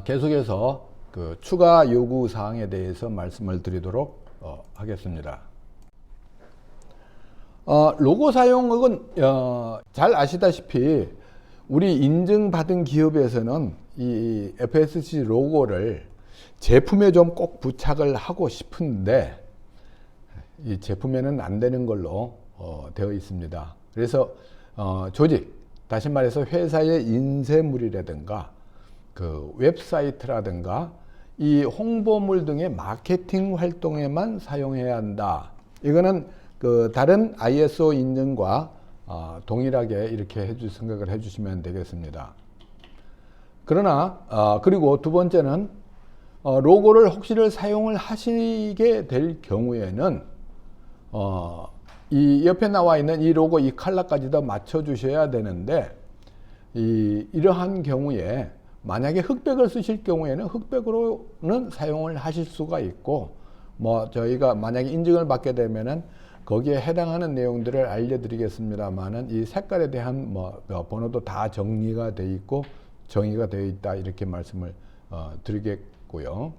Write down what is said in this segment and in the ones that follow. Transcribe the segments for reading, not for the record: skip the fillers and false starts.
계속해서 그 추가 요구 사항에 대해서 말씀을 드리도록 하겠습니다. 로고 사용은 잘 아시다시피 우리 인증받은 기업에서는 이 FSC 로고를 제품에 좀 꼭 부착을 하고 싶은데 이 제품에는 안 되는 걸로 되어 있습니다. 그래서 조직, 다시 말해서 회사의 인쇄물이라든가 그 웹사이트라든가 이 홍보물 등의 마케팅 활동에만 사용해야 한다. 이거는 그 다른 ISO 인증과 동일하게 이렇게 생각을 해주시면 되겠습니다. 그러나 그리고 두 번째는 로고를 혹시를 사용을 하시게 될 경우에는 이 옆에 나와 있는 이 로고 이 컬러까지도 맞춰 주셔야 되는데 이러한 경우에 만약에 흑백을 쓰실 경우에는 흑백으로는 사용을 하실 수가 있고 뭐 저희가 만약에 인증을 받게 되면은 거기에 해당하는 내용들을 알려드리겠습니다만은 이 색깔에 대한 번호도 다 정리가 되어 있고 정의가 되어 있다 이렇게 말씀을 드리겠고요.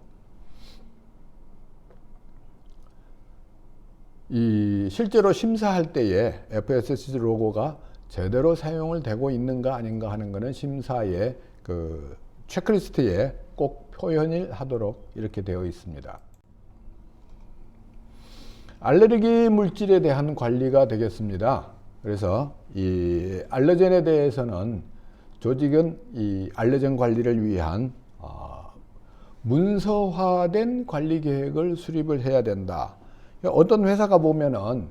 이 실제로 심사할 때에 FSC 로고가 제대로 사용을 되고 있는가 아닌가 하는 것은 심사의 그 체크리스트에 꼭 표현을 하도록 이렇게 되어 있습니다. 알레르기 물질에 대한 관리가 되겠습니다. 그래서 이 알러젠에 대해서는 조직은 이 알러젠 관리를 위한 문서화된 관리 계획을 수립을 해야 된다. 어떤 회사가 보면은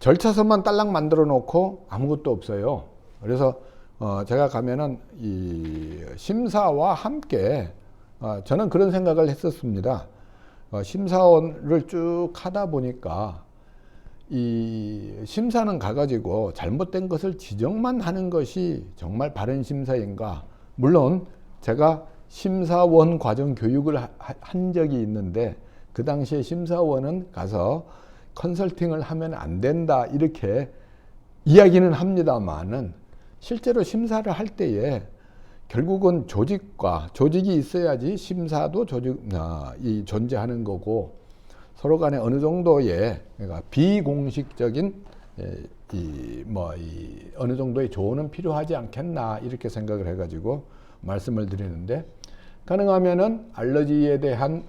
절차서만 딸랑 만들어 놓고 아무것도 없어요. 그래서 제가 가면은 이 심사와 함께 저는 그런 생각을 했었습니다. 심사원을 쭉 하다 보니까 이 심사는 가가지고 잘못된 것을 지적만 하는 것이 정말 바른 심사인가? 물론 제가 심사원 과정 교육을 한 적이 있는데 그 당시에 심사원은 가서 컨설팅을 하면 안 된다 이렇게 이야기는 합니다만은 실제로 심사를 할 때에 결국은 조직이 있어야지 심사도 이 존재하는 거고 서로 간에 어느 정도의 그러니까 비공식적인 어느 정도의 조언은 필요하지 않겠나 이렇게 생각을 해가지고 말씀을 드리는데 가능하면은 알러지에 대한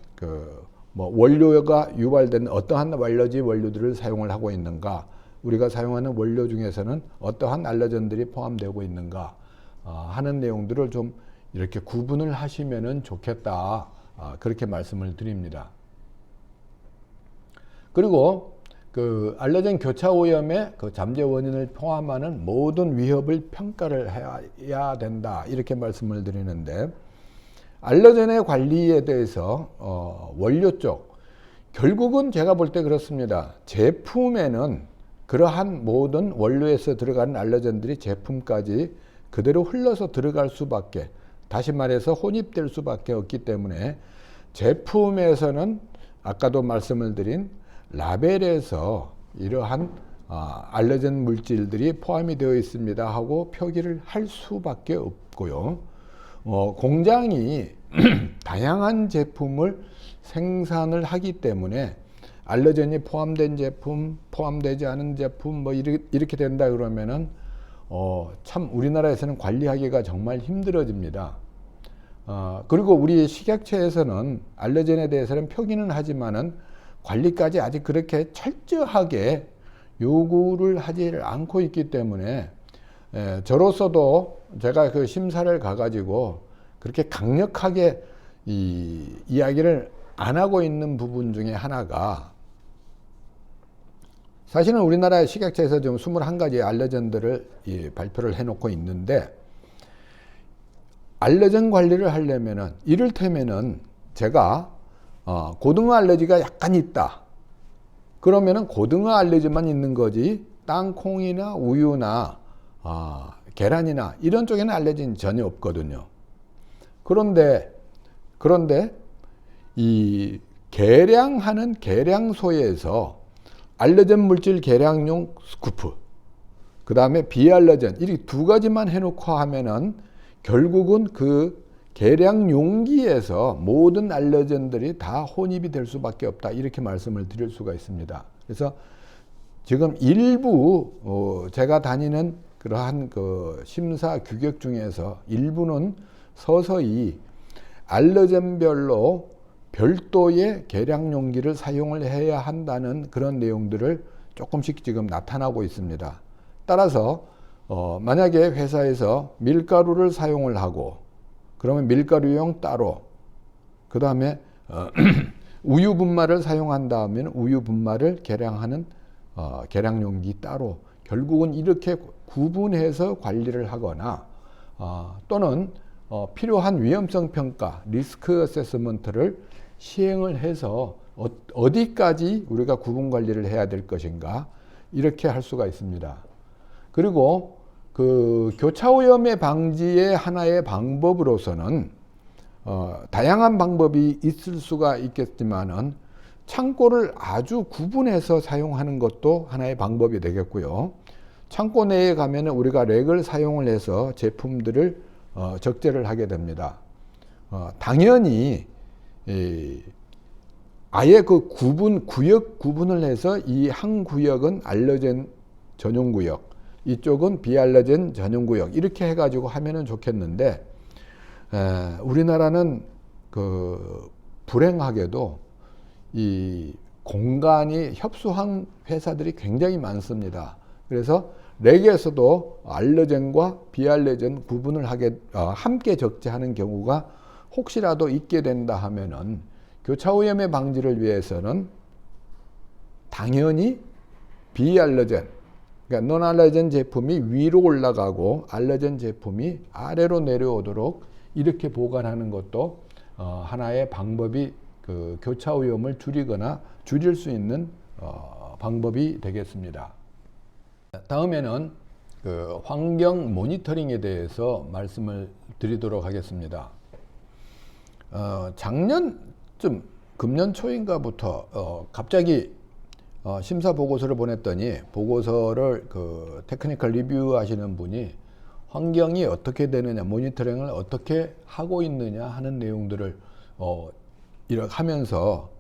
원료가 유발된 어떠한 알러지 원료들을 사용을 하고 있는가, 우리가 사용하는 원료 중에서는 어떠한 알러전들이 포함되고 있는가 하는 내용들을 좀 이렇게 구분을 하시면은 좋겠다. 그렇게 말씀을 드립니다. 그리고 그 알러젠 교차 오염의 그 잠재 원인을 포함하는 모든 위협을 평가를 해야 된다. 이렇게 말씀을 드리는데 알러젠의 관리에 대해서 원료 쪽 결국은 제가 볼 때 그렇습니다. 제품에는 그러한 모든 원료에서 들어가는 알러젠들이 제품까지 그대로 흘러서 들어갈 수밖에, 다시 말해서 혼입될 수밖에 없기 때문에 제품에서는 아까도 말씀을 드린 라벨에서 이러한 알러젠 물질들이 포함이 되어 있습니다 하고 표기를 할 수밖에 없고요. 공장이 다양한 제품을 생산을 하기 때문에 알러젠이 포함된 제품, 포함되지 않은 제품 이렇게 된다 그러면은 참 우리나라에서는 관리하기가 정말 힘들어집니다. 그리고 우리 식약처에서는 알러젠에 대해서는 표기는 하지만은 관리까지 아직 그렇게 철저하게 요구를 하지 않고 있기 때문에 저로서도 제가 그 심사를 가가지고 그렇게 강력하게 이야기를 안 하고 있는 부분 중에 하나가 사실은 우리나라 식약처에서 지금 21가지 알러젠들을 발표를 해놓고 있는데 알러젠 관리를 하려면은 이를테면은 제가 고등어 알러지가 약간 있다. 그러면은 고등어 알러지만 있는 거지 땅콩이나 우유나 계란이나 이런 쪽에는 알러지는 전혀 없거든요. 그런데 이 계량하는 계량소에서 알러젠 물질 계량용 스쿠프, 그 다음에 비알러젠 이렇게 두 가지만 해놓고 하면은 결국은 그 계량 용기에서 모든 알러젠들이 다 혼입이 될 수밖에 없다, 이렇게 말씀을 드릴 수가 있습니다. 그래서 지금 일부 제가 다니는 그러한 그 심사 규격 중에서 일부는 서서히 알러젠별로 별도의 계량 용기를 사용을 해야 한다는 그런 내용들을 조금씩 지금 나타나고 있습니다. 따라서 만약에 회사에서 밀가루를 사용을 하고, 그러면 밀가루용 따로, 그 다음에 우유 분말을 사용한다면 우유 분말을 계량하는 계량 용기 따로, 결국은 이렇게 구분해서 관리를 하거나 또는 필요한 위험성 평가, 리스크 어세스먼트를 시행을 해서 어디까지 우리가 구분 관리를 해야 될 것인가, 이렇게 할 수가 있습니다. 그리고 그 교차 오염의 방지의 하나의 방법으로서는 다양한 방법이 있을 수가 있겠지만은 창고를 아주 구분해서 사용하는 것도 하나의 방법이 되겠고요. 창고 내에 가면 우리가 렉을 사용을 해서 제품들을 적재를 하게 됩니다. 당연히 아예 그 구역 구분을 해서 이 한 구역은 알러젠 전용 구역, 이쪽은 비알러젠 전용 구역, 이렇게 해가지고 하면은 좋겠는데, 우리나라는 그 불행하게도 이 공간이 협소한 회사들이 굉장히 많습니다. 그래서 렉에서도 알러젠과 비알러젠 구분을 함께 적재하는 경우가 혹시라도 있게 된다 하면은 교차 오염의 방지를 위해서는 당연히 비알러젠, 그러니까 논알러젠 제품이 위로 올라가고 알러젠 제품이 아래로 내려오도록 이렇게 보관하는 것도 하나의 방법이, 그 교차 오염을 줄이거나 줄일 수 있는 방법이 되겠습니다. 다음에는 그 환경 모니터링에 대해서 말씀을 드리도록 하겠습니다. 작년쯤 금년 초인가부터 갑자기 심사 보고서를 보냈더니, 보고서를 그 테크니컬 리뷰 하시는 분이 환경이 어떻게 되느냐, 모니터링을 어떻게 하고 있느냐 하는 내용들을 이렇게 하면서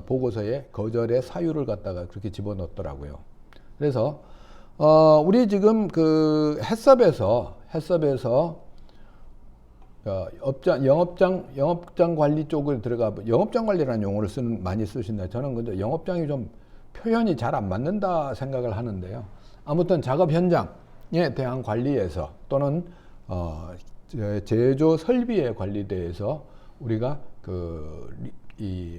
보고서에 거절의 사유를 갖다가 그렇게 집어넣더라고요. 그래서 우리 지금 그 해썹에서 영업장 관리 쪽을 영업장 관리라는 용어를 많이 쓰신다. 저는 근데 영업장이 좀 표현이 잘 안 맞는다 생각을 하는데요. 아무튼 작업 현장에 대한 관리에서 또는 제조 설비의 관리대에서 우리가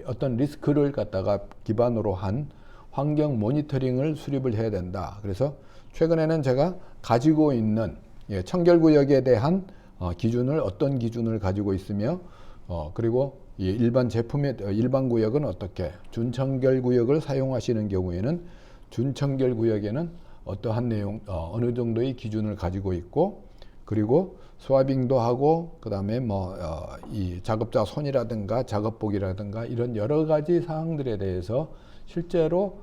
어떤 리스크를 갖다가 기반으로 한 환경 모니터링을 수립을 해야 된다. 그래서 최근에는 제가 가지고 있는 청결구역에 대한 기준을, 어떤 기준을 가지고 있으며, 그리고 일반 제품의 일반 구역은 어떻게, 준청결 구역을 사용하시는 경우에는 준청결 구역에는 어떠한 내용, 어느 정도의 기준을 가지고 있고, 그리고 스와빙도 하고, 그 다음에 이 작업자 손이라든가 작업복이라든가 이런 여러 가지 사항들에 대해서 실제로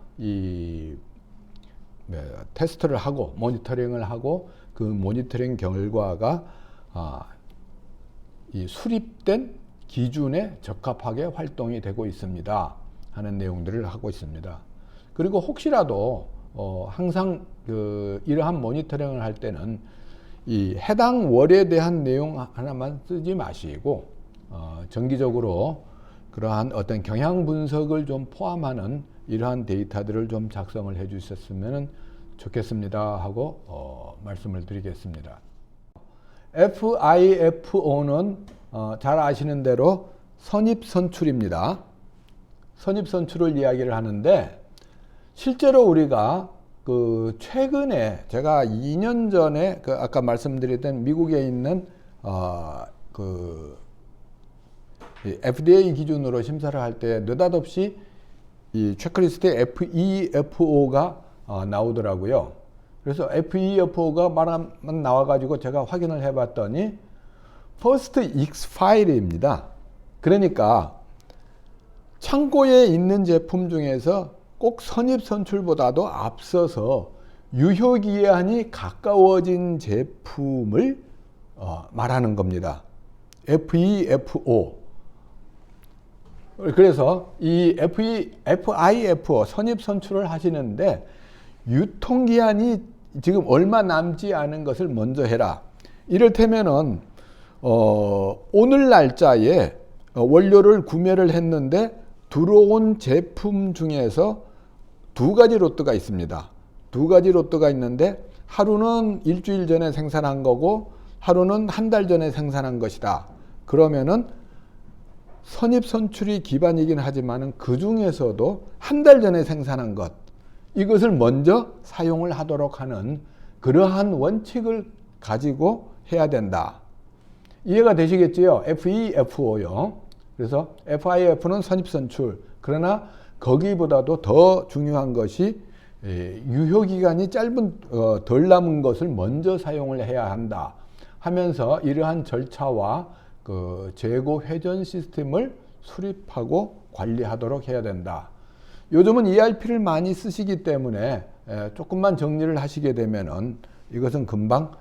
테스트를 하고 모니터링을 하고, 그 모니터링 결과가 이 수립된 기준에 적합하게 활동이 되고 있습니다 하는 내용들을 하고 있습니다. 그리고 혹시라도 항상 이러한 모니터링을 할 때는 이 해당 월에 대한 내용 하나만 쓰지 마시고 정기적으로 그러한 어떤 경향 분석을 좀 포함하는 이러한 데이터들을 좀 작성을 해 주셨으면 좋겠습니다 하고 말씀을 드리겠습니다. FIFO는 잘 아시는 대로 선입선출입니다. 선입선출을 이야기를 하는데, 실제로 우리가 최근에 제가 2년 전에 아까 말씀드렸던 미국에 있는 FDA 기준으로 심사를 할 때 느닷없이 이 체크리스트에 FEFO가 나오더라고요. 그래서 FEFO가 말만 나와가지고 제가 확인을 해봤더니 First Expired입니다. 그러니까 창고에 있는 제품 중에서 꼭 선입선출보다도 앞서서 유효기한이 가까워진 제품을 말하는 겁니다. FEFO. 그래서 이 FIFO 선입 선출을 하시는데 유통기한이 지금 얼마 남지 않은 것을 먼저 해라. 이를테면은 오늘 날짜에 원료를 구매를 했는데 들어온 제품 중에서 두 가지 로트가 있습니다. 두 가지 로트가 있는데 하루는 일주일 전에 생산한 거고 하루는 한 달 전에 생산한 것이다. 그러면은 선입 선출이 기반이긴 하지만은 그 중에서도 한 달 전에 생산한 것, 이것을 먼저 사용을 하도록 하는 그러한 원칙을 가지고 해야 된다. 이해가 되시겠지요? FEFO요. 그래서 FIF는 선입선출. 그러나 거기보다도 더 중요한 것이 유효기간이 덜 남은 것을 먼저 사용을 해야 한다 하면서 이러한 절차와 그 재고 회전 시스템을 수립하고 관리하도록 해야 된다. 요즘은 ERP를 많이 쓰시기 때문에 조금만 정리를 하시게 되면은 이것은 금방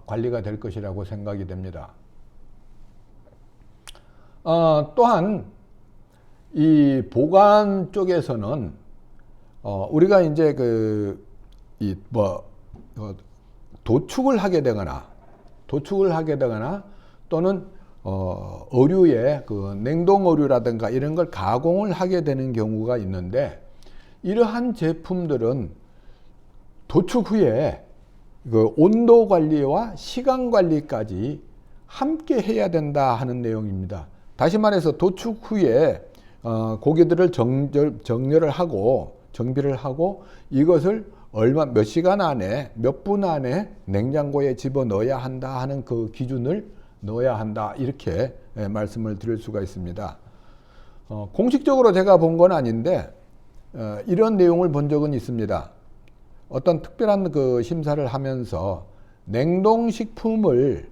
관리가 될 것이라고 생각이 됩니다. 또한 이 보관 쪽에서는 우리가 이제 도축을 하게 되거나 또는 어류에 냉동 어류라든가 이런 걸 가공을 하게 되는 경우가 있는데, 이러한 제품들은 도축 후에 그 온도 관리와 시간 관리까지 함께 해야 된다 하는 내용입니다. 다시 말해서 도축 후에 고기들을 정렬을 하고 정비를 하고 이것을 몇 시간 안에 몇 분 안에 냉장고에 집어 넣어야 한다 하는 그 기준을 넣어야 한다, 이렇게 말씀을 드릴 수가 있습니다. 공식적으로 제가 본 건 아닌데 이런 내용을 본 적은 있습니다. 어떤 특별한 그 심사를 하면서 냉동식품을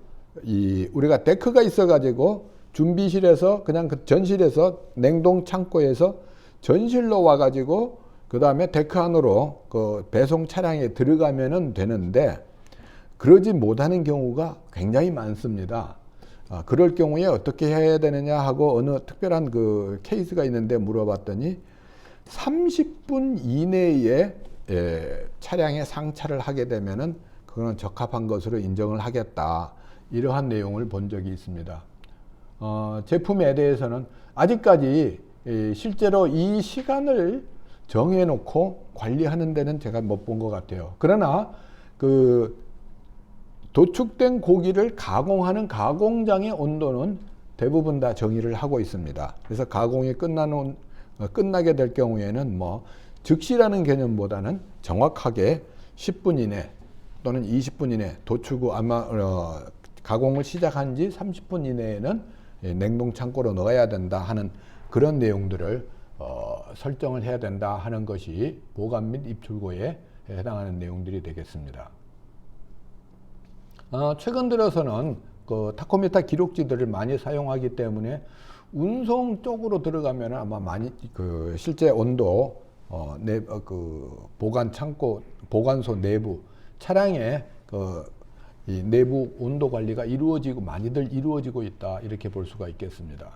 우리가 데크가 있어 가지고 준비실에서 그냥 그 전실에서 냉동 창고에서 전실로 와 가지고 그 다음에 데크 안으로 그 배송 차량에 들어가면은 되는데 그러지 못하는 경우가 굉장히 많습니다. 그럴 경우에 어떻게 해야 되느냐 하고 어느 특별한 그 케이스가 있는데 물어봤더니 30분 이내에 차량에 상차를 하게 되면은 그거는 적합한 것으로 인정을 하겠다, 이러한 내용을 본 적이 있습니다. 제품에 대해서는 아직까지 실제로 이 시간을 정해놓고 관리하는 데는 제가 못 본 것 같아요. 그러나 그 도축된 고기를 가공하는 가공장의 온도는 대부분 다 정의를 하고 있습니다. 그래서 가공이 끝나게 될 경우에는 뭐 즉시라는 개념보다는 정확하게 10분 이내 또는 20분 이내, 도축 후 아마 가공을 시작한 지 30분 이내에는 냉동 창고로 넣어야 된다 하는 그런 내용들을 설정을 해야 된다 하는 것이 보관 및 입출고에 해당하는 내용들이 되겠습니다. 최근 들어서는 그 타코미타 기록지들을 많이 사용하기 때문에 운송 쪽으로 들어가면 아마 많이 그 실제 온도 보관 창고, 보관소 내부 차량의 이 내부 온도 관리가 많이들 이루어지고 있다, 이렇게 볼 수가 있겠습니다.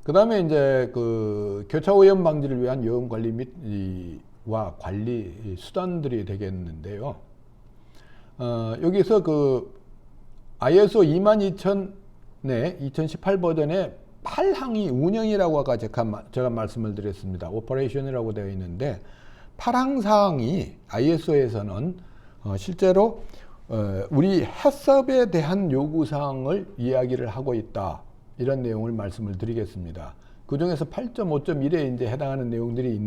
그 다음에 이제 그 교차 오염 방지를 위한 요금 관리 와 관리 수단들이 되겠는데요. 여기서 그 ISO 22000의 2018 버전의 8항이 운영이라고 아까 제가 말씀을 드렸습니다. 오퍼레이션이라고 되어 있는데 8항 사항이 ISO에서는 실제로 우리 해썹에 대한 요구사항을 이야기를 하고 있다, 이런 내용을 말씀을 드리겠습니다. 그 중에서 8.5.1에 이제 해당하는 내용들이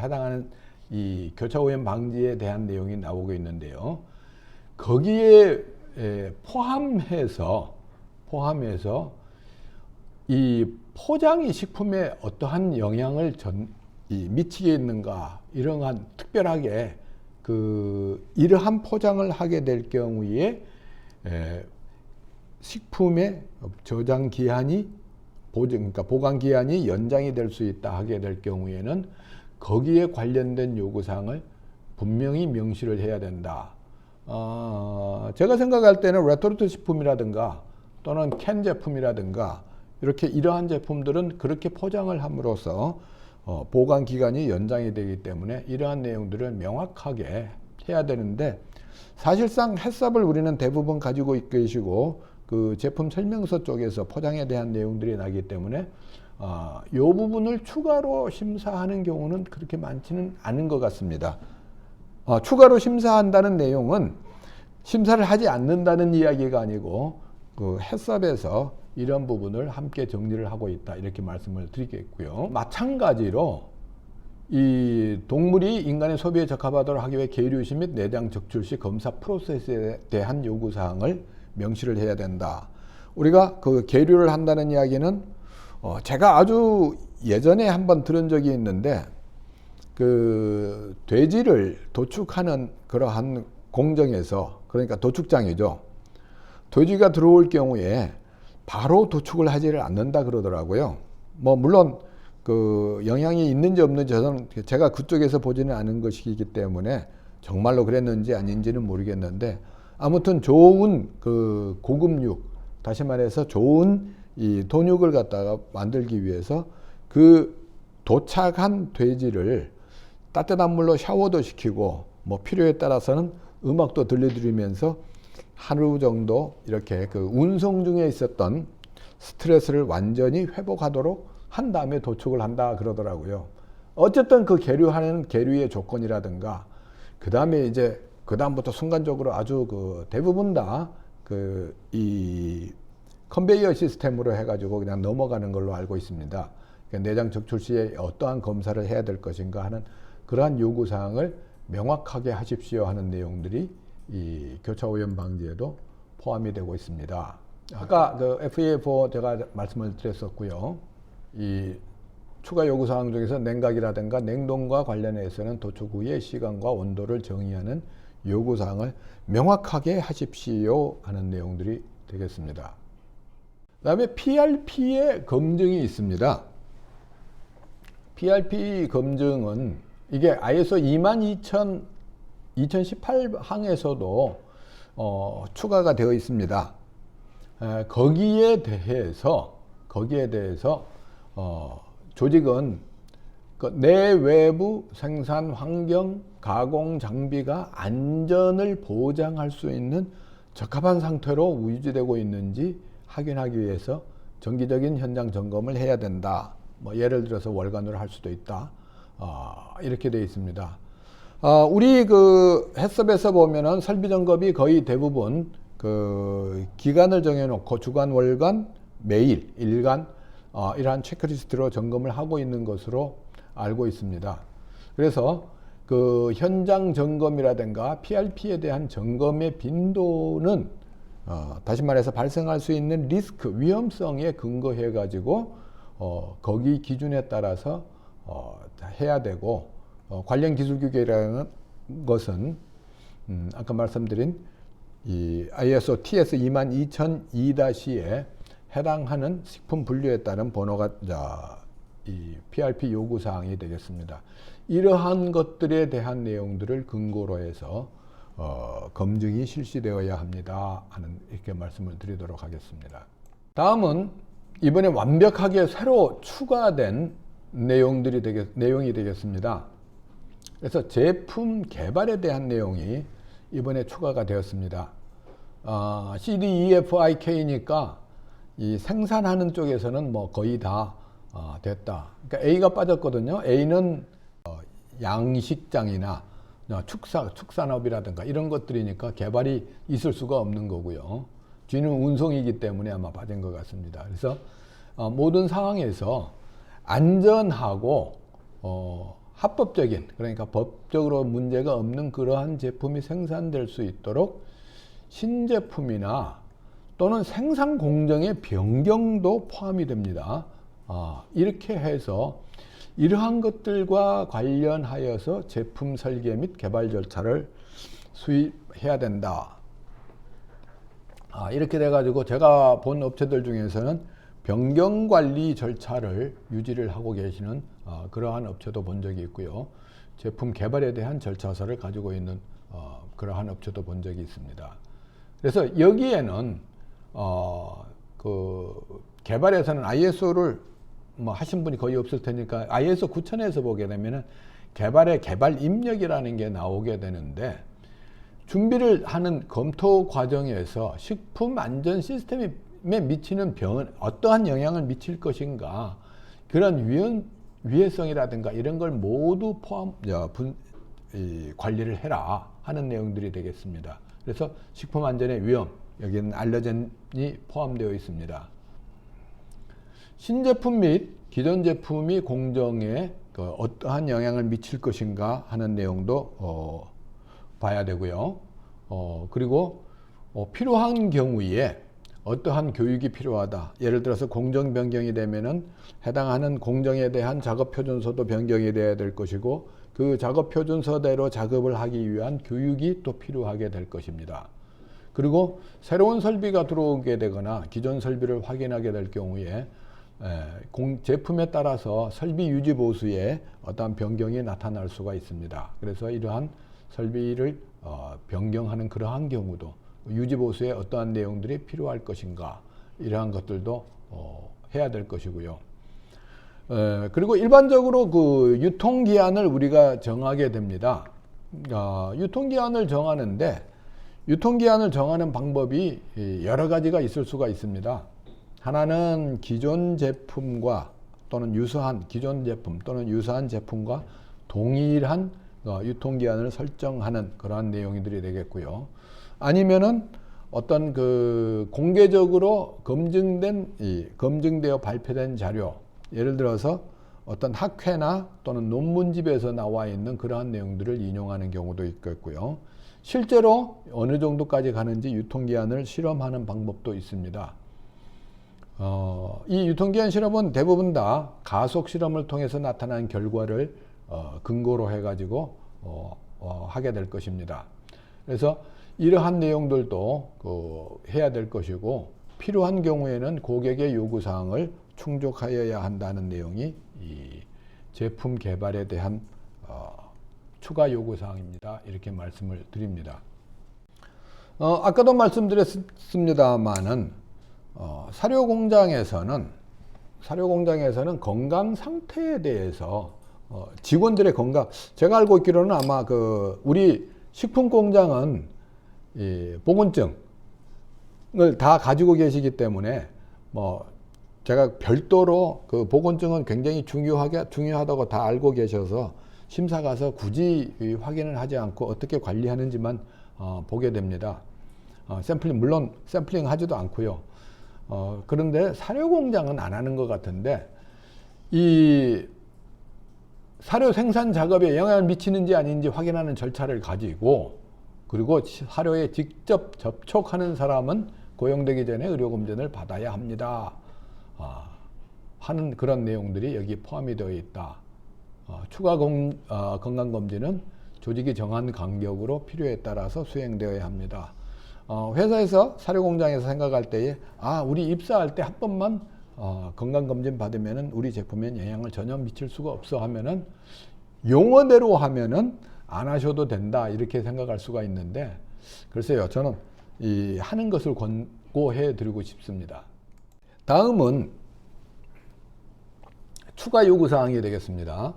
해당하는 이 교차오염 방지에 대한 내용이 나오고 있는데요. 거기에 포함해서 이 포장이 식품에 어떠한 영향을 미치게 있는가, 이러한 특별하게 이러한 포장을 하게 될 경우에 식품의 저장 기한이 그러니까 보관 기한이 연장이 될 수 있다 하게 될 경우에는 거기에 관련된 요구사항을 분명히 명시를 해야 된다. 제가 생각할 때는 레토르트 식품이라든가 또는 캔 제품이라든가 이렇게 이러한 제품들은 그렇게 포장을 함으로써 보관 기간이 연장이 되기 때문에 이러한 내용들을 명확하게 해야 되는데, 사실상 해썹을 우리는 대부분 가지고 계시고 그 제품 설명서 쪽에서 포장에 대한 내용들이 나기 때문에 이 부분을 추가로 심사하는 경우는 그렇게 많지는 않은 것 같습니다. 추가로 심사한다는 내용은 심사를 하지 않는다는 이야기가 아니고 그 해썹에서 이런 부분을 함께 정리를 하고 있다, 이렇게 말씀을 드리겠고요. 마찬가지로 이 동물이 인간의 소비에 적합하도록 하기 위해 계류시 및 내장 적출 시 검사 프로세스에 대한 요구사항을 명시를 해야 된다. 우리가 그 계류를 한다는 이야기는 제가 아주 예전에 한번 들은 적이 있는데, 그 돼지를 도축하는 그러한 공정에서, 그러니까 도축장이죠. 돼지가 들어올 경우에 바로 도축을 하지를 않는다 그러더라고요. 뭐 물론 그 영향이 있는지 없는지 저는 제가 그쪽에서 보지는 않은 것이기 때문에 정말로 그랬는지 아닌지는 모르겠는데, 아무튼 좋은 그 고급육, 다시 말해서 좋은 이 돈육을 갖다가 만들기 위해서 그 도착한 돼지를 따뜻한 물로 샤워도 시키고 뭐 필요에 따라서는 음악도 들려드리면서 하루 정도 이렇게 그 운송 중에 있었던 스트레스를 완전히 회복하도록 한 다음에 도축을 한다 그러더라고요. 어쨌든 그 계류하는 계류의 조건이라든가, 그 다음에 이제 그 다음부터 순간적으로 아주 그 대부분 다 그 이 컨베이어 시스템으로 해가지고 그냥 넘어가는 걸로 알고 있습니다. 그러니까 내장 적출 시에 어떠한 검사를 해야 될 것인가 하는 그러한 요구 사항을 명확하게 하십시오 하는 내용들이 이 교차 오염 방지에도 포함이 되고 있습니다. 아까 그 FAF 제가 말씀을 드렸었고요. 이 추가 요구 사항 중에서 냉각이라든가 냉동과 관련해서는 도축 후의 시간과 온도를 정의하는 요구 사항을 명확하게 하십시오 하는 내용들이 되겠습니다. 그 다음에 PRP의 검증이 있습니다. PRP 검증은 이게 ISO 22018항에서도 추가가 되어 있습니다. 거기에 대해서 조직은 그 내외부 생산 환경 가공 장비가 안전을 보장할 수 있는 적합한 상태로 유지되고 있는지 확인하기 위해서 정기적인 현장 점검을 해야 된다. 뭐 예를 들어서 월간으로 할 수도 있다. 이렇게 되어 있습니다. 우리 그 해썹에서 보면은 설비 점검이 거의 대부분 그 기간을 정해놓고 주간, 월간, 매일, 일간 이러한 체크리스트로 점검을 하고 있는 것으로 알고 있습니다. 그래서 그 현장 점검이라든가 PRP에 대한 점검의 빈도는 다시 말해서 발생할 수 있는 리스크, 위험성에 근거해 가지고 거기 기준에 따라서 해야 되고, 관련 기술 규격이라는 것은 아까 말씀드린 이 ISO TS 22002-에 해당하는 식품 분류에 따른 번호가 이 PRP 요구 사항이 되겠습니다. 이러한 것들에 대한 내용들을 근거로 해서 검증이 실시되어야 합니다 하는 이렇게 말씀을 드리도록 하겠습니다. 다음은 이번에 완벽하게 새로 추가된 내용이 되겠습니다. 그래서 제품 개발에 대한 내용이 이번에 추가가 되었습니다. CDEFIK니까 이 생산하는 쪽에서는 뭐 거의 다 됐다. 그러니까 A가 빠졌거든요. A는 양식장이나 축산업이라든가 이런 것들이니까 개발이 있을 수가 없는 거고요. G는 운송이기 때문에 아마 빠진 것 같습니다. 그래서 모든 상황에서 안전하고 합법적인, 그러니까 법적으로 문제가 없는 그러한 제품이 생산될 수 있도록 신제품이나 또는 생산 공정의 변경도 포함이 됩니다. 이렇게 해서 이러한 것들과 관련하여서 제품 설계 및 개발 절차를 수립해야 된다. 이렇게 돼가지고 제가 본 업체들 중에서는 변경 관리 절차를 유지를 하고 계시는 그러한 업체도 본 적이 있고요. 제품 개발에 대한 절차서를 가지고 있는 그러한 업체도 본 적이 있습니다. 그래서 여기에는 그 개발에서는 ISO를 뭐 하신 분이 거의 없을 테니까 ISO 9000에서 보게 되면은 개발의 개발 입력이라는 게 나오게 되는데, 준비를 하는 검토 과정에서 식품 안전 시스템에 미치는 어떠한 영향을 미칠 것인가, 그런 위해성이라든가 이런 걸 모두 관리를 해라 하는 내용들이 되겠습니다. 그래서 식품 안전의 위험, 여기는 알러젠이 포함되어 있습니다. 신제품 및 기존 제품이 공정에 어떠한 영향을 미칠 것인가 하는 내용도 봐야 되고요. 그리고 필요한 경우에 어떠한 교육이 필요하다. 예를 들어서 공정 변경이 되면은 해당하는 공정에 대한 작업 표준서도 변경이 돼야 될 것이고, 그 작업 표준서대로 작업을 하기 위한 교육이 또 필요하게 될 것입니다. 그리고 새로운 설비가 들어오게 되거나 기존 설비를 확인하게 될 경우에 제품에 따라서 설비 유지 보수에 어떠한 변경이 나타날 수가 있습니다. 그래서 이러한 설비를 변경하는 그러한 경우도 유지 보수에 어떠한 내용들이 필요할 것인가, 이러한 것들도 해야 될 것이고요. 그리고 일반적으로 그 유통기한을 우리가 정하게 됩니다. 유통기한을 정하는데, 유통기한을 정하는 방법이 여러 가지가 있을 수가 있습니다. 하나는 기존 제품과 또는 유사한 기존 제품 또는 유사한 제품과 동일한 유통기한을 설정하는 그러한 내용들이 되겠고요. 아니면은 어떤 그 공개적으로 검증되어 발표된 자료, 예를 들어서 어떤 학회나 또는 논문집에서 나와 있는 그러한 내용들을 인용하는 경우도 있겠고요. 실제로 어느 정도까지 가는지 유통기한을 실험하는 방법도 있습니다. 이 유통기한 실험은 대부분 다 가속 실험을 통해서 나타난 결과를 근거로 해가지고 하게 될 것입니다. 그래서 이러한 내용들도 해야 될 것이고, 필요한 경우에는 고객의 요구사항을 충족하여야 한다는 내용이 이 제품 개발에 대한 추가 요구사항입니다. 이렇게 말씀을 드립니다. 아까도 말씀드렸습니다만은 사료 공장에서는 건강 상태에 대해서 직원들의 건강, 제가 알고 있기로는 아마 우리 식품 공장은 이 보건증을 다 가지고 계시기 때문에 제가 별도로 그 보건증은 굉장히 중요하다고 다 알고 계셔서 심사 가서 굳이 확인을 하지 않고 어떻게 관리하는지만 보게 됩니다. 물론 샘플링 하지도 않고요. 그런데 사료 공장은 안 하는 것 같은데, 이 사료 생산 작업에 영향을 미치는지 아닌지 확인하는 절차를 가지고, 그리고 사료에 직접 접촉하는 사람은 고용되기 전에 의료검진을 받아야 합니다. 하는 그런 내용들이 여기 포함이 되어 있다. 추가 건강검진은 조직이 정한 간격으로 필요에 따라서 수행되어야 합니다. 회사에서 사료공장에서 생각할 때에 우리 입사할 때 한 번만 건강검진 받으면은 우리 제품에 영향을 전혀 미칠 수가 없어 하면은, 용어대로 하면은 안 하셔도 된다 이렇게 생각할 수가 있는데, 글쎄요, 저는 하는 것을 권고해 드리고 싶습니다. 다음은 추가 요구사항이 되겠습니다.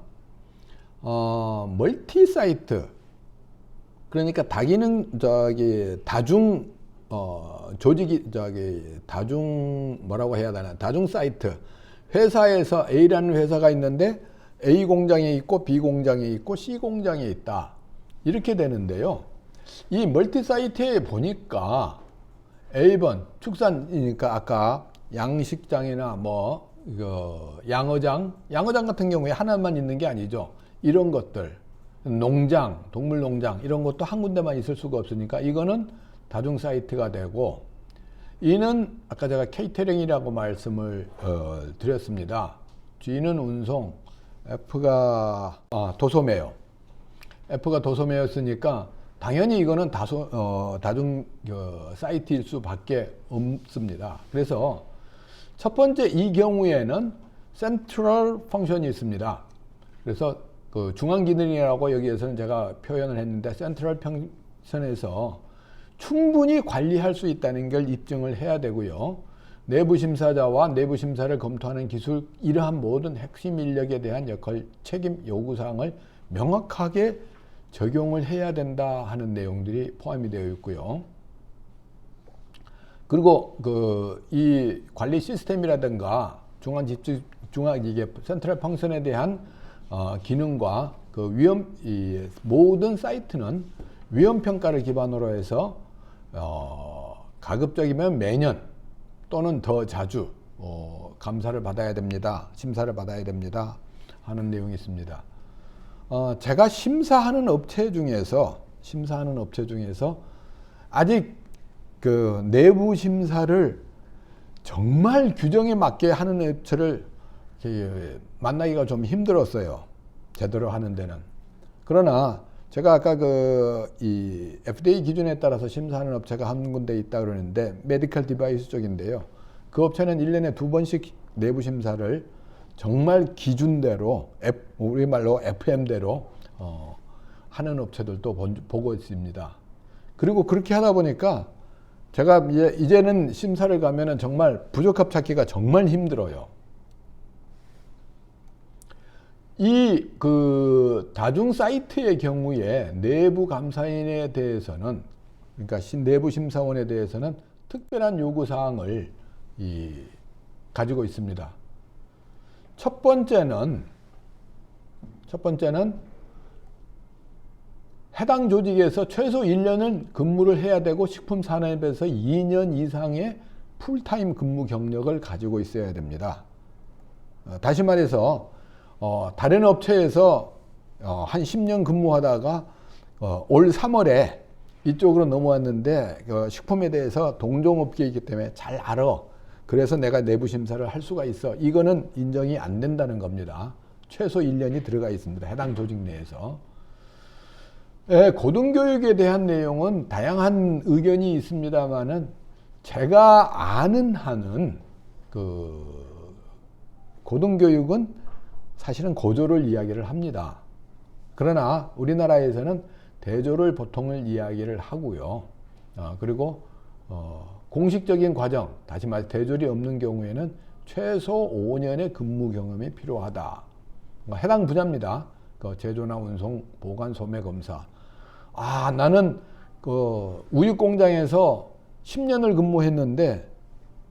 멀티 사이트, 그러니까 다중 뭐라고 해야 되나, 다중 사이트, 회사에서 A라는 회사가 있는데 A 공장에 있고 B 공장에 있고 C 공장에 있다, 이렇게 되는데요. 이 멀티 사이트에 보니까 A번 축산이니까 아까 양식장이나 양어장 같은 경우에 하나만 있는 게 아니죠. 이런 것들, 농장, 동물 농장, 이런 것도 한 군데만 있을 수가 없으니까 이거는 다중 사이트가 되고, 이는 아까 제가 케이터링이라고 말씀을 드렸습니다. G는 운송, F가 도소매요. F가 도소매였으니까 당연히 이거는 다중 사이트일 수밖에 없습니다. 그래서 첫 번째 이 경우에는 센트럴 펑션이 있습니다. 그래서 그 중앙 기능이라고 여기에서는 제가 표현을 했는데, 센트럴 선에서 충분히 관리할 수 있다는 걸 입증을 해야 되고요. 내부 심사자와 내부 심사를 검토하는 기술, 이러한 모든 핵심 인력에 대한 역할, 책임 요구사항을 명확하게 적용을 해야 된다 하는 내용들이 포함이 되어 있고요. 그리고 이 관리 시스템이라든가 이게 센트럴 펑션에 대한 기능과 이 모든 사이트는 위험 평가를 기반으로 해서 가급적이면 매년 또는 더 자주 감사를 받아야 됩니다. 심사를 받아야 됩니다. 하는 내용이 있습니다. 제가 심사하는 업체 중에서 아직 내부 심사를 정말 규정에 맞게 하는 업체를 만나기가 좀 힘들었어요. 제대로 하는 데는. 그러나 제가 아까 이 FDA 기준에 따라서 심사하는 업체가 한 군데 있다 그러는데 메디컬 디바이스 쪽인데요. 그 업체는 1년에 2번씩 내부 심사를 정말 기준대로 우리말로 FM대로 하는 업체들도 보고 있습니다. 그리고 그렇게 하다 보니까 제가 이제는 심사를 가면은 정말 부적합 찾기가 정말 힘들어요. 이 다중 사이트의 경우에 내부 감사인에 대해서는, 그러니까 내부 심사원에 대해서는 특별한 요구 사항을 가지고 있습니다. 첫 번째는 해당 조직에서 최소 1년은 근무를 해야 되고 식품 산업에서 2년 이상의 풀타임 근무 경력을 가지고 있어야 됩니다. 다시 말해서 다른 업체에서 한 10년 근무하다가 올 3월에 이쪽으로 넘어왔는데 식품에 대해서 동종업계이기 때문에 잘 알아. 그래서 내가 내부 심사를 할 수가 있어. 이거는 인정이 안 된다는 겁니다. 최소 1년이 들어가 있습니다. 해당 조직 내에서. 고등교육에 대한 내용은 다양한 의견이 있습니다만은 제가 아는 한은 고등교육은 사실은 고조를 이야기를 합니다. 그러나 우리나라에서는 대조를 보통을 이야기를 하고요. 그리고 공식적인 과정, 다시 말해 대졸이 없는 경우에는 최소 5년의 근무 경험이 필요하다. 해당 분야입니다. 제조나 운송, 보관, 소매 검사. 나는 우유 공장에서 10년을 근무했는데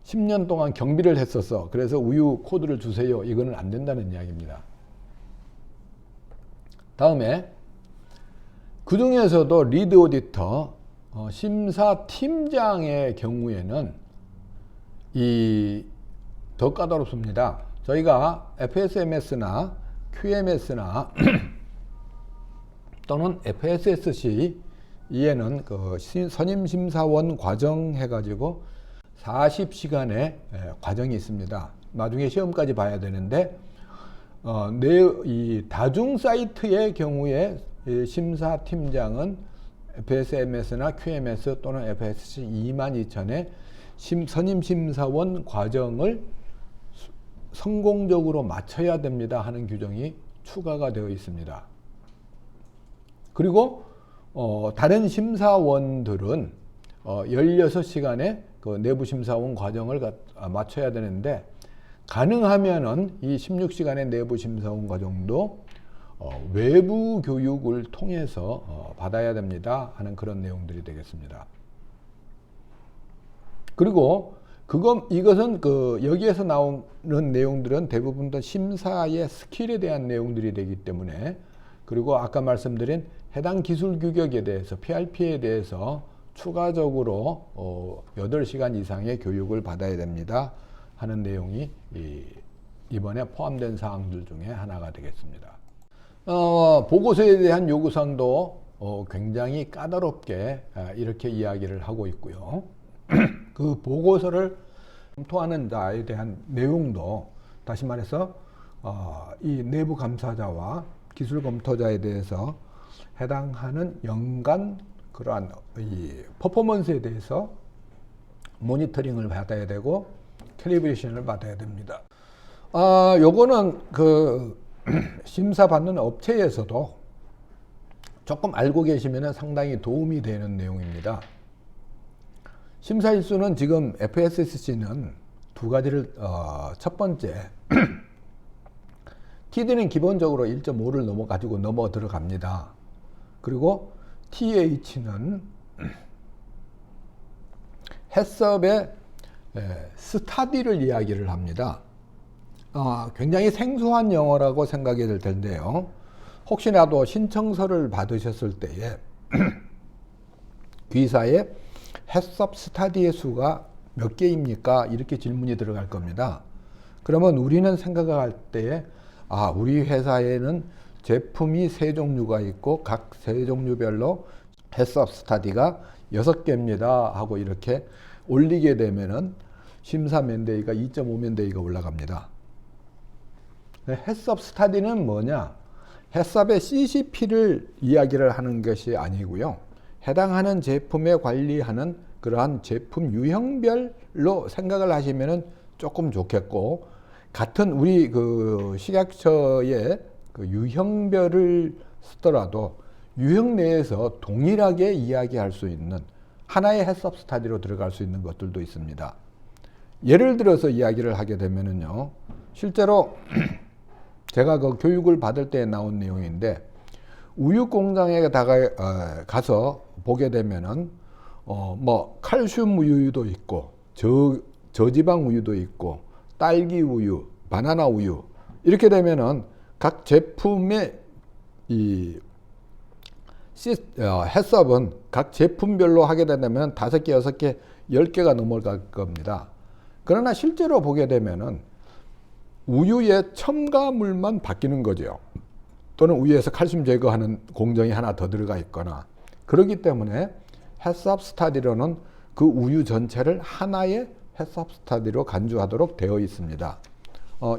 10년 동안 경비를 했었어. 그래서 우유 코드를 주세요. 이거는 안 된다는 이야기입니다. 다음에 그 중에서도 리드 오디터, 심사팀장의 경우에는 더 까다롭습니다. 저희가 FSMS나 QMS나 또는 FSSC 이에는 선임심사원 과정 해가지고 40시간의 과정이 있습니다. 나중에 시험까지 봐야 되는데 이 다중 사이트의 경우에 심사팀장은 FSMS나 QMS 또는 FSC 22,000의 선임심사원 과정을 성공적으로 마쳐야 됩니다 하는 규정이 추가가 되어 있습니다. 그리고 다른 심사원들은 16시간의 내부 심사원 과정을 마쳐야 되는데 가능하면은 이 16시간의 내부 심사원 과정도 외부 교육을 통해서 받아야 됩니다 하는 그런 내용들이 되겠습니다. 그리고 이것은 여기에서 나오는 내용들은 대부분 다 심사의 스킬에 대한 내용들이 되기 때문에, 그리고 아까 말씀드린 해당 기술 규격에 대해서 PRP에 대해서 추가적으로 8시간 이상의 교육을 받아야 됩니다 하는 내용이 이번에 포함된 사항들 중에 하나가 되겠습니다. 보고서에 대한 요구사항도 굉장히 까다롭게 이렇게 이야기를 하고 있고요. 그 보고서를 검토하는 자에 대한 내용도 다시 말해서 이 내부 감사자와 기술 검토자에 대해서 해당하는 연간 그러한 이 퍼포먼스에 대해서 모니터링을 받아야 되고 캘리브레이션을 받아야 됩니다. 요거는 심사 받는 업체에서도 조금 알고 계시면 상당히 도움이 되는 내용입니다. 심사일수는 지금 FSC는 두 가지를 첫 번째 TD는 기본적으로 1.5를 가지고 넘어 들어갑니다. 그리고 TH는 해썹의 스타디를 이야기를 합니다. 굉장히 생소한 영어라고 생각이 될 텐데요. 혹시라도 신청서를 받으셨을 때에 귀사에 해썹 스타디의 수가 몇 개입니까? 이렇게 질문이 들어갈 겁니다. 그러면 우리는 생각할 때에 우리 회사에는 제품이 3종류가 있고 각 3종류별로 해썹 스타디가 6개입니다 하고 이렇게 올리게 되면은 심사 맨데이가 2.5 맨데이가 올라갑니다. 해썹 스타디는 뭐냐? 해썹의 CCP를 이야기를 하는 것이 아니고요. 해당하는 제품에 관리하는 그러한 제품 유형별로 생각을 하시면 조금 좋겠고, 같은 우리 그 식약처의 그 유형별을 쓰더라도 유형 내에서 동일하게 이야기할 수 있는 하나의 해썹 스타디로 들어갈 수 있는 것들도 있습니다. 예를 들어서 이야기를 하게 되면은요, 실제로 제가 그 교육을 받을 때 나온 내용인데, 우유 공장에 가서 보게 되면은 뭐 칼슘 우유도 있고 저지방 우유도 있고 딸기 우유, 바나나 우유 이렇게 되면은 각 제품의 이 해썹은 각 제품별로 하게 된다면 5개, 6개, 10개가 넘어갈 겁니다. 그러나 실제로 보게 되면은 우유의 첨가물만 바뀌는 거죠. 또는 우유에서 칼슘 제거하는 공정이 하나 더 들어가 있거나, 그렇기 때문에 해썹 스타디로는 그 우유 전체를 하나의 해썹 스타디로 간주하도록 되어 있습니다.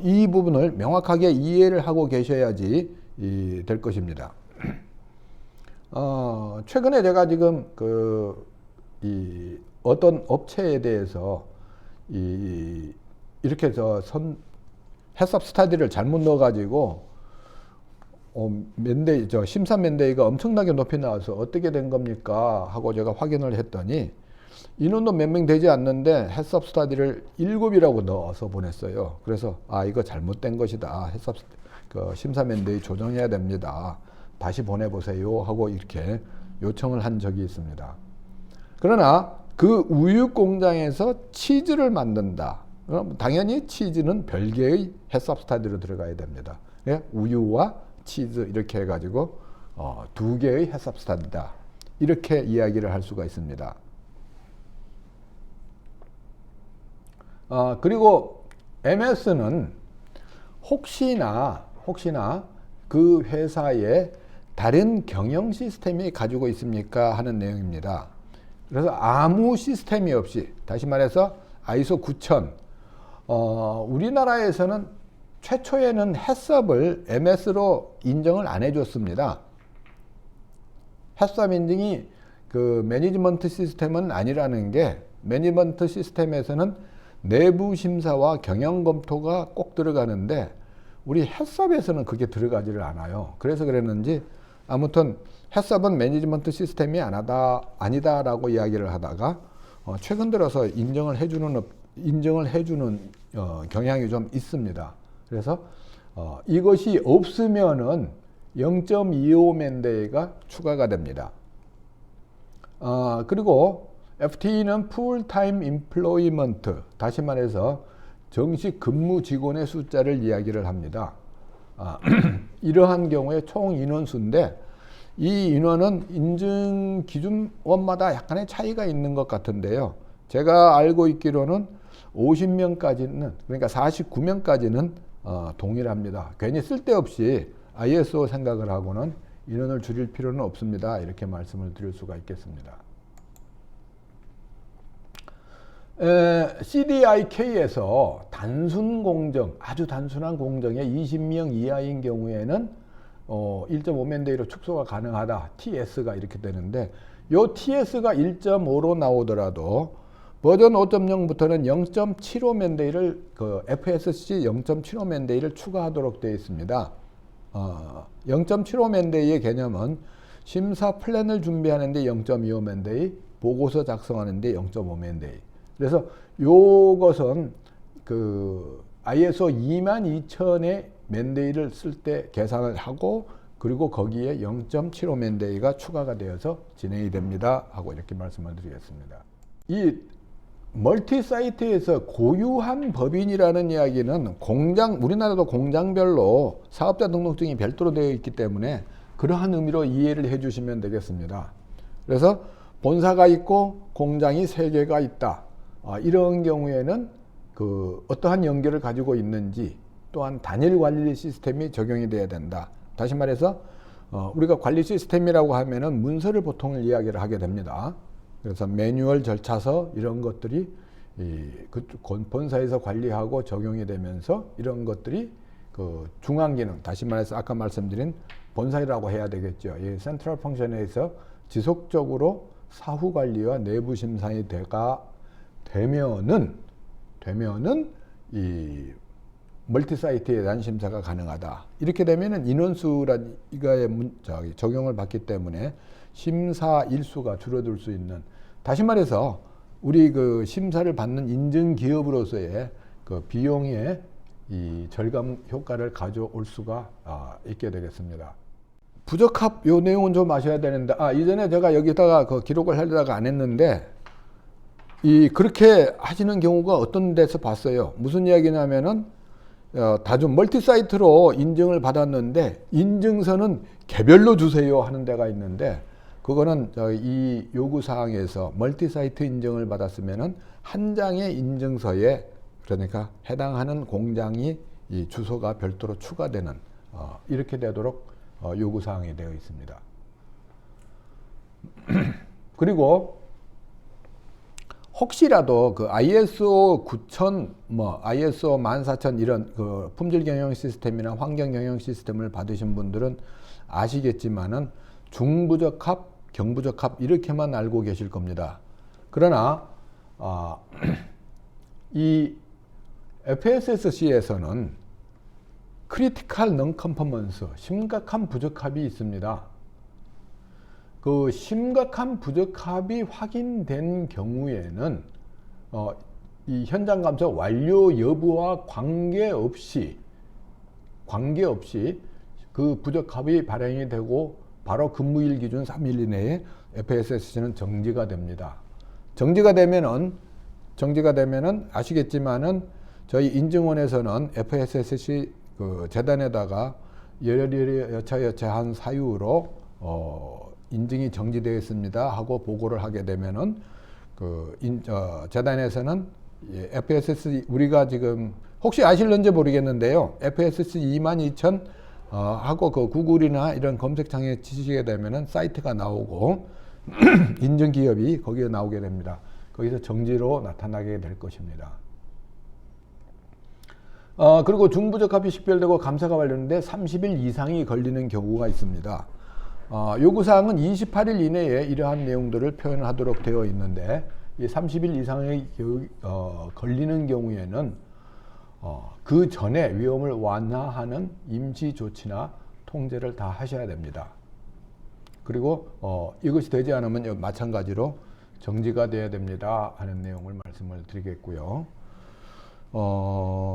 이 부분을 명확하게 이해를 하고 계셔야지 될 것입니다. 최근에 제가 지금 어떤 업체에 대해서 이렇게 해썹 스타디를 잘못 넣어가지고 심사 맨데이가 엄청나게 높이 나와서 어떻게 된 겁니까? 하고 제가 확인을 했더니 인원도 몇 명 되지 않는데 해썹 스타디를 7이라고 넣어서 보냈어요. 그래서 이거 잘못된 것이다. 해썹 심사 맨데이 조정해야 됩니다. 다시 보내보세요 하고 이렇게 요청을 한 적이 있습니다. 그러나 그 우유 공장에서 치즈를 만든다. 그럼 당연히 치즈는 별개의 해썹 스타디로 들어가야 됩니다. 우유와 치즈 이렇게 해가지고 2개의 해썹 스타디다. 이렇게 이야기를 할 수가 있습니다. 그리고 MS는 혹시나 그 회사에 다른 경영 시스템이 가지고 있습니까? 하는 내용입니다. 그래서 아무 시스템이 없이, 다시 말해서 ISO 9000, 우리나라에서는 최초에는 해썹을 MS로 인정을 안 해줬습니다. 해썹 인증이 그 매니지먼트 시스템은 아니라는 게, 매니지먼트 시스템에서는 내부 심사와 경영 검토가 꼭 들어가는데 우리 해썹에서는 그게 들어가지를 않아요. 그래서 그랬는지 아무튼 해썹은 매니지먼트 시스템이 아니다라고 이야기를 하다가 최근 들어서 인정을 해주는 경향이 좀 있습니다. 그래서 이것이 없으면은 0.25 맨데이가 추가가 됩니다. 그리고 FTE는 풀타임 임플로이먼트, 다시 말해서 정식 근무 직원의 숫자를 이야기를 합니다. 이러한 경우에 총 인원수인데 이 인원은 인증 기준원마다 약간의 차이가 있는 것 같은데요. 제가 알고 있기로는 50명까지는, 그러니까 49명까지는 동일합니다. 괜히 쓸데없이 ISO 생각을 하고는 인원을 줄일 필요는 없습니다. 이렇게 말씀을 드릴 수가 있겠습니다. CDIK에서 단순 공정, 아주 단순한 공정에 20명 이하인 경우에는 1.5 맨데이로 축소가 가능하다. TS가 이렇게 되는데, 요 TS가 1.5로 나오더라도 버전 5.0부터는 0.75 맨데이를 FSC 0.75 맨데이를 추가하도록 되어 있습니다. 0.75 맨데이의 개념은 심사 플랜을 준비하는데 0.25맨데이, 보고서 작성하는데 0.5맨데이. 그래서 요것은 그 ISO 22000의 맨데이를 쓸 때 계산을 하고, 그리고 거기에 0.75맨데이가 추가가 되어서 진행이 됩니다 하고 이렇게 말씀을 드리겠습니다. 이 멀티 사이트에서 고유한 법인이라는 이야기는 우리나라도 공장별로 사업자 등록증이 별도로 되어 있기 때문에 그러한 의미로 이해를 해 주시면 되겠습니다. 그래서 본사가 있고 공장이 3개가 있다. 이런 경우에는 그 어떠한 연결을 가지고 있는지, 또한 단일 관리 시스템이 적용이 돼야 된다. 다시 말해서 우리가 관리 시스템이라고 하면은 문서를 보통 이야기를 하게 됩니다. 그래서 매뉴얼, 절차서 이런 것들이 본사에서 관리하고 적용이 되면서 이런 것들이 그 중앙 기능, 다시 말해서 아까 말씀드린 본사라고 해야 되겠죠. 이 센트럴 펑션에서 지속적으로 사후 관리와 내부 심사에 되면은 이 멀티 사이트에 대한 심사가 가능하다. 이렇게 되면은 인원수란 이거에 적용을 받기 때문에 심사 일수가 줄어들 수 있는, 다시 말해서 우리 그 심사를 받는 인증 기업으로서의 그 비용의 이 절감 효과를 가져올 수가 있게 되겠습니다. 부적합 요 내용은 좀 아셔야 되는데, 이전에 제가 여기다가 그 기록을 하려다가 안 했는데, 그렇게 하시는 경우가 어떤 데서 봤어요. 무슨 이야기냐면은 다중 멀티 사이트로 인증을 받았는데 인증서는 개별로 주세요 하는 데가 있는데, 그거는 이 요구 사항에서 멀티 사이트 인증을 받았으면은 한 장의 인증서에, 그러니까 해당하는 공장이 이 주소가 별도로 추가되는 이렇게 되도록 요구 사항이 되어 있습니다. 그리고 혹시라도 그 ISO 9000, ISO 14000 이런 그 품질 경영 시스템이나 환경 경영 시스템을 받으신 분들은 아시겠지만은 중부적합, 경부적합 이렇게만 알고 계실 겁니다. 그러나 이 FSSC에서는 크리티컬 넌 컨퍼먼스, 심각한 부적합이 있습니다. 그 심각한 부적합이 확인된 경우에는 이 현장 감사 완료 여부와 관계없이 그 부적합이 발행이 되고 바로 근무일 기준 3일 이내에 FSSC는 정지가 됩니다. 정지가 되면은 아시겠지만은 저희 인증원에서는 FSSC 그 재단에다가 여차여차한 사유로 인증이 정지되었습니다 하고 보고를 하게 되면은 재단에서는 FSC 우리가 지금 혹시 아실런지 모르겠는데요. FSC 22000 하고 그 구글이나 이런 검색창에 치시게 되면은 사이트가 나오고 인증 기업이 거기에 나오게 됩니다. 거기서 정지로 나타나게 될 것입니다. 그리고 중부적합이 식별되고 감사가 완료되는데 30일 이상이 걸리는 경우가 있습니다. 요구사항은 28일 이내에 이러한 내용들을 표현하도록 되어 있는데, 이 30일 이상의 걸리는 경우에는 그 전에 위험을 완화하는 임시 조치나 통제를 다 하셔야 됩니다. 그리고 이것이 되지 않으면 마찬가지로 정지가 돼야 됩니다 하는 내용을 말씀을 드리겠고요.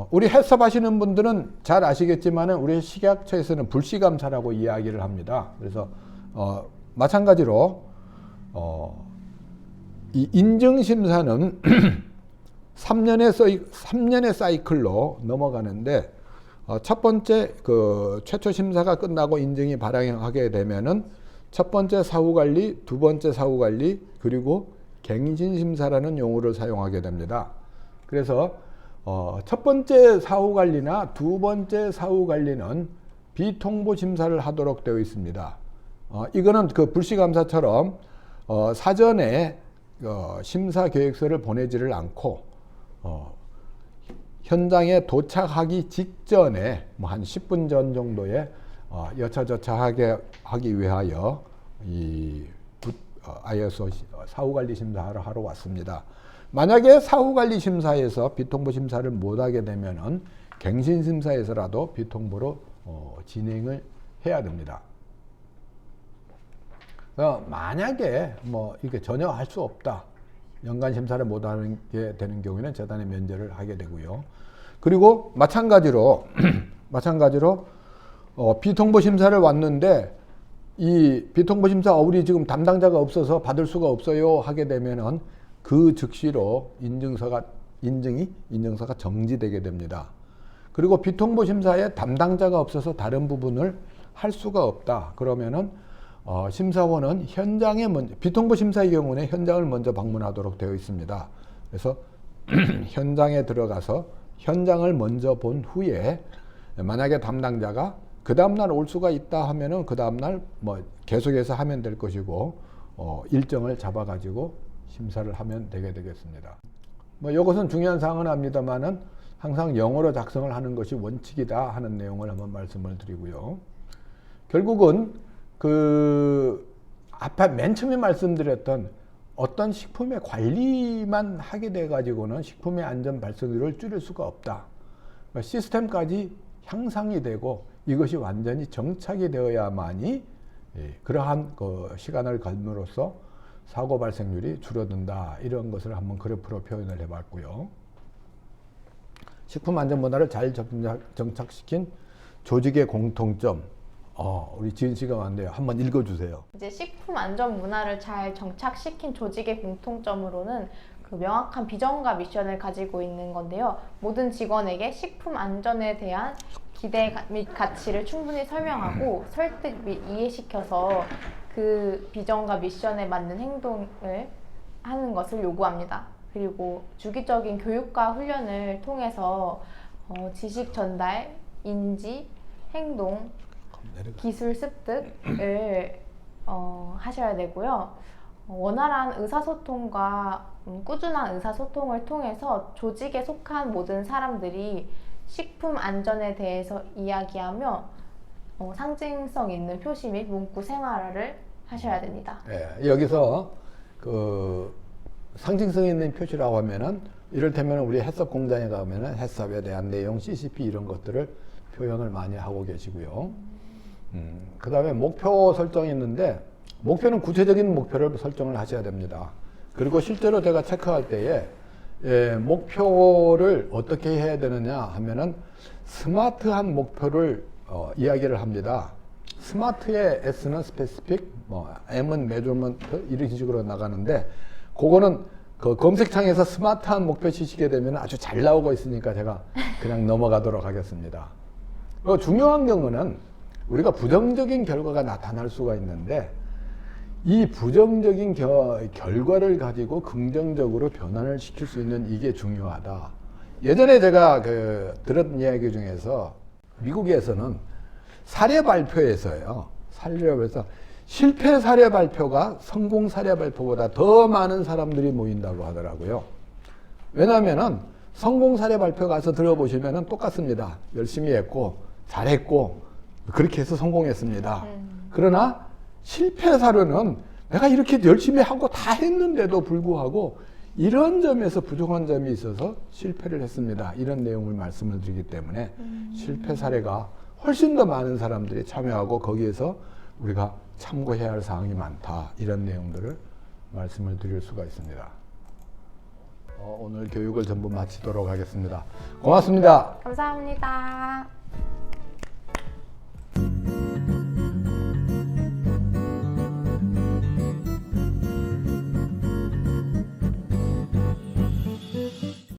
우리 해썹 하시는 분들은 잘 아시겠지만은 우리 식약처에서는 불시감사라고 이야기를 합니다. 그래서 마찬가지로 이 인증심사는 3년의 사이클로 넘어가는데, 첫 번째 그 최초 심사가 끝나고 인증이 발행하게 되면은 첫 번째 사후관리, 두 번째 사후관리, 그리고 갱신심사라는 용어를 사용하게 됩니다. 그래서 첫 번째 사후관리나 두 번째 사후관리는 비통보 심사를 하도록 되어 있습니다. 이거는 그 불시감사처럼 사전에 심사 계획서를 보내지를 않고 현장에 도착하기 직전에 한 10분 전 정도에 여차저차하게 하기 위하여 이 ISO 사후관리 심사를 하러 왔습니다. 만약에 사후관리 심사에서 비통보 심사를 못하게 되면은 갱신 심사에서라도 비통보로 진행을 해야 됩니다. 만약에 뭐 이렇게 전혀 할 수 없다, 연간 심사를 못 하게 되는 경우에는 재단에 면제를 하게 되고요. 그리고 마찬가지로 비통보 심사를 왔는데 이 비통보 심사 우리 지금 담당자가 없어서 받을 수가 없어요 하게 되면은 그 즉시로 인증서가 정지되게 됩니다. 그리고 비통보 심사에 담당자가 없어서 다른 부분을 할 수가 없다 그러면은 심사원은 현장에 먼저, 비통보 심사의 경우는 현장을 먼저 방문하도록 되어 있습니다. 그래서 현장에 들어가서 현장을 먼저 본 후에 만약에 담당자가 그 다음날 올 수가 있다 하면은 그 다음날 뭐 계속해서 하면 될 것이고 일정을 잡아가지고 심사를 하면 되겠습니다. 뭐 이것은 중요한 사항은 압니다만은 항상 영어로 작성을 하는 것이 원칙이다 하는 내용을 한번 말씀을 드리고요. 결국은 아까 맨 처음에 말씀드렸던 어떤 식품의 관리만 하게 돼 가지고는 식품의 안전 발생률을 줄일 수가 없다. 그러니까 시스템까지 향상이 되고 이것이 완전히 정착이 되어야만이 그러한 시간을 갖음으로써 사고 발생률이 줄어든다. 이런 것을 한번 그래프로 표현을 해봤고요. 식품 안전 문화를 잘 정착시킨 조직의 공통점. 우리 지은 씨가 왔네요. 한번 읽어주세요. 이제 식품 안전 문화를 잘 정착시킨 조직의 공통점으로는 그 명확한 비전과 미션을 가지고 있는 건데요. 모든 직원에게 식품 안전에 대한 기대 및 가치를 충분히 설명하고 설득 및 이해시켜서 그 비전과 미션에 맞는 행동을 하는 것을 요구합니다. 그리고 주기적인 교육과 훈련을 통해서 지식 전달, 인지, 행동, 기술 습득을 하셔야 되고요. 원활한 의사소통과 꾸준한 의사소통을 통해서 조직에 속한 모든 사람들이 식품 안전에 대해서 이야기하며 상징성 있는 표시 및 문구 생활화를 하셔야 됩니다. 네, 여기서 상징성 있는 표시라고 하면은 이를테면 우리 해썹 공장에 가면은 해썹에 대한 내용, CCP 이런 것들을 표현을 많이 하고 계시고요. 그 다음에 목표 설정이 있는데 목표는 구체적인 목표를 설정을 하셔야 됩니다. 그리고 실제로 제가 체크할 때에 목표를 어떻게 해야 되느냐 하면은 스마트한 목표를 이야기를 합니다. 스마트의 S는 스페시픽, M은 메저먼트 이런 식으로 나가는데 그거는 검색창에서 스마트한 목표 치시게 되면 아주 잘 나오고 있으니까 제가 그냥 넘어가도록 하겠습니다. 중요한 경우는 우리가 부정적인 결과가 나타날 수가 있는데 이 부정적인 결과를 가지고 긍정적으로 변환을 시킬 수 있는 이게 중요하다. 예전에 제가 들었던 이야기 중에서 미국에서는 사례 발표에서요. 실패 사례 발표가 성공 사례 발표보다 더 많은 사람들이 모인다고 하더라고요. 왜냐하면은 성공 사례 발표 가서 들어보시면은 똑같습니다. 열심히 했고 잘했고 그렇게 해서 성공했습니다. 그러나 실패 사례는 내가 이렇게 열심히 하고 다 했는데도 불구하고 이런 점에서 부족한 점이 있어서 실패를 했습니다. 이런 내용을 말씀을 드리기 때문에 실패 사례가 훨씬 더 많은 사람들이 참여하고 거기에서 우리가 참고해야 할 사항이 많다. 이런 내용들을 말씀을 드릴 수가 있습니다. 오늘 교육을 전부 마치도록 하겠습니다. 고맙습니다. 감사합니다.